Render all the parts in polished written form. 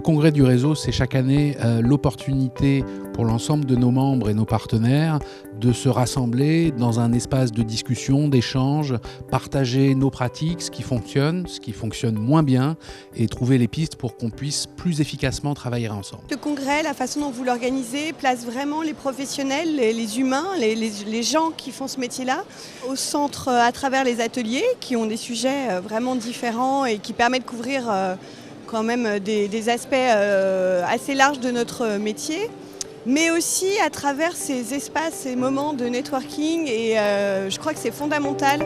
Le congrès du réseau, c'est chaque année l'opportunité pour l'ensemble de nos membres et nos partenaires de se rassembler dans un espace de discussion, d'échange, partager nos pratiques, ce qui fonctionne moins bien, et trouver les pistes pour qu'on puisse plus efficacement travailler ensemble. Le congrès, la façon dont vous l'organisez, place vraiment les professionnels, les humains, les gens qui font ce métier-là au centre à travers les ateliers qui ont des sujets vraiment différents et qui permettent de couvrir quand même des aspects assez larges de notre métier, mais aussi à travers ces espaces, ces moments de networking, et je crois que c'est fondamental.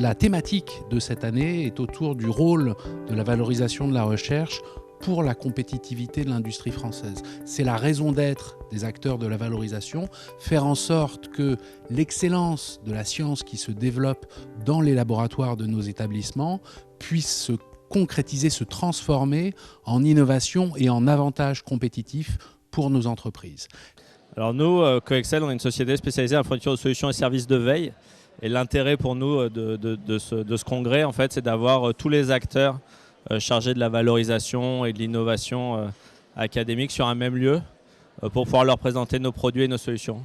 La thématique de cette année est autour du rôle de la valorisation de la recherche pour la compétitivité de l'industrie française. C'est la raison d'être des acteurs de la valorisation, faire en sorte que l'excellence de la science qui se développe dans les laboratoires de nos établissements puisse se concrétiser, se transformer en innovation et en avantages compétitifs pour nos entreprises. Alors nous, Coexcel, on est une société spécialisée dans la fourniture de solutions et services de veille. Et l'intérêt pour nous de ce congrès, en fait, c'est d'avoir tous les acteurs chargés de la valorisation et de l'innovation académique sur un même lieu pour pouvoir leur présenter nos produits et nos solutions.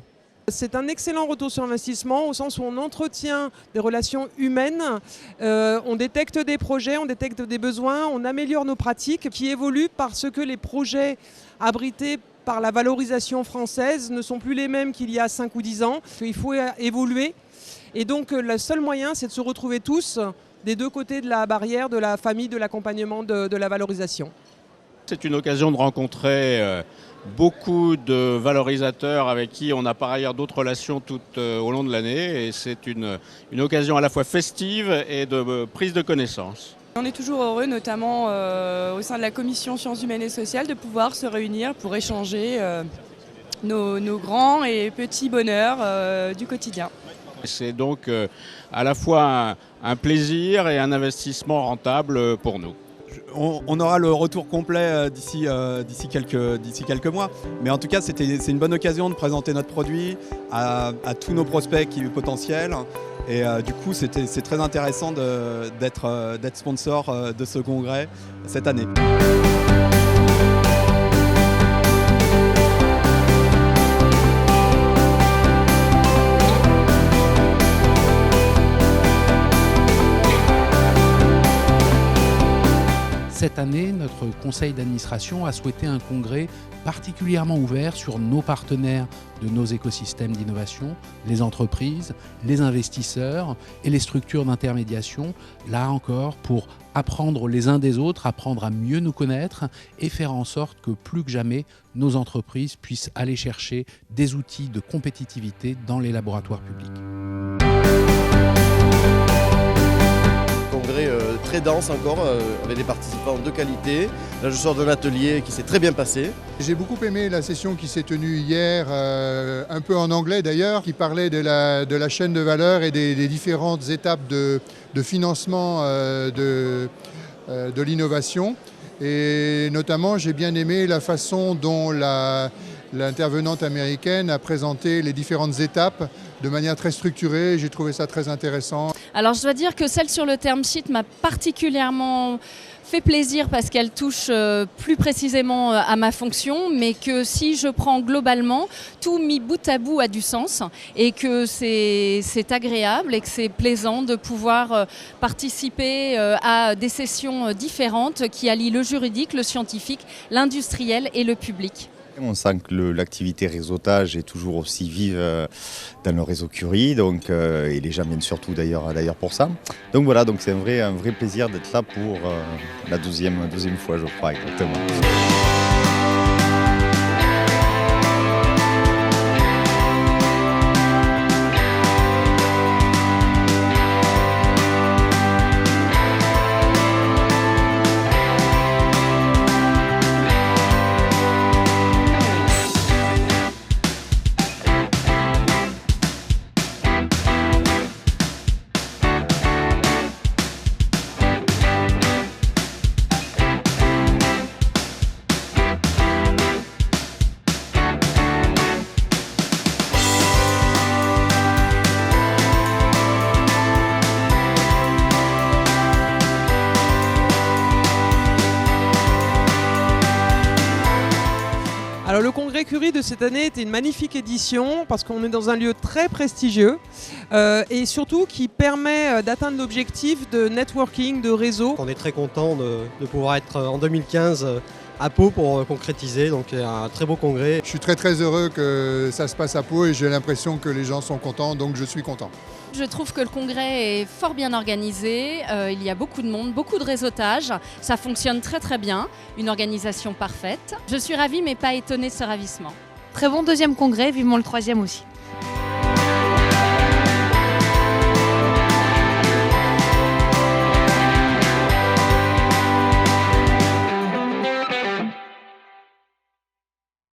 C'est un excellent retour sur investissement au sens où on entretient des relations humaines, on détecte des projets, on détecte des besoins, on améliore nos pratiques qui évoluent parce que les projets abrités par la valorisation française ne sont plus les mêmes qu'il y a 5 ou 10 ans. Il faut évoluer. Et donc le seul moyen, c'est de se retrouver tous des deux côtés de la barrière, de la famille, de l'accompagnement, de la valorisation. C'est une occasion de rencontrer beaucoup de valorisateurs avec qui on a par ailleurs d'autres relations tout au long de l'année. Et c'est une occasion à la fois festive et de prise de connaissance. On est toujours heureux, notamment au sein de la commission sciences humaines et sociales, de pouvoir se réunir pour échanger nos grands et petits bonheurs du quotidien. C'est donc à la fois un plaisir et un investissement rentable pour nous. On aura le retour complet d'ici quelques mois. Mais en tout cas, c'est une bonne occasion de présenter notre produit à tous nos prospects potentiels. Et du coup, c'est très intéressant d'être sponsor de ce congrès cette année. Cette année, notre conseil d'administration a souhaité un congrès particulièrement ouvert sur nos partenaires de nos écosystèmes d'innovation, les entreprises, les investisseurs et les structures d'intermédiation, là encore pour apprendre les uns des autres, apprendre à mieux nous connaître et faire en sorte que plus que jamais, nos entreprises puissent aller chercher des outils de compétitivité dans les laboratoires publics. Congrès très dense encore, avec des participants de qualité. Là, je sors d'un atelier qui s'est très bien passé. J'ai beaucoup aimé la session qui s'est tenue hier, un peu en anglais d'ailleurs, qui parlait de la chaîne de valeur et des différentes étapes de financement de l'innovation. Et notamment, j'ai bien aimé la façon dont l'intervenante américaine a présenté les différentes étapes de manière très structurée. J'ai trouvé ça très intéressant. Alors je dois dire que celle sur le term sheet m'a particulièrement fait plaisir parce qu'elle touche plus précisément à ma fonction, mais que si je prends globalement, tout mis bout à bout a du sens et que c'est agréable et que c'est plaisant de pouvoir participer à des sessions différentes qui allient le juridique, le scientifique, l'industriel et le public. On sent que l'activité réseautage est toujours aussi vive dans le réseau Curie, donc, et les gens viennent surtout d'ailleurs pour ça. Donc voilà, donc c'est un vrai plaisir d'être là pour la deuxième fois, je crois, exactement. congrès Curie de cette année était une magnifique édition parce qu'on est dans un lieu très prestigieux et surtout qui permet d'atteindre l'objectif de networking, de réseau. On est très content de pouvoir être en 2015 à Pau pour concrétiser, donc un très beau congrès. Je suis très heureux que ça se passe à Pau et j'ai l'impression que les gens sont contents, donc je suis content. Je trouve que le congrès est fort bien organisé, il y a beaucoup de monde, beaucoup de réseautage, ça fonctionne très bien, une organisation parfaite. Je suis ravie mais pas étonnée de ce ravissement. Très bon deuxième congrès, vivement le troisième aussi.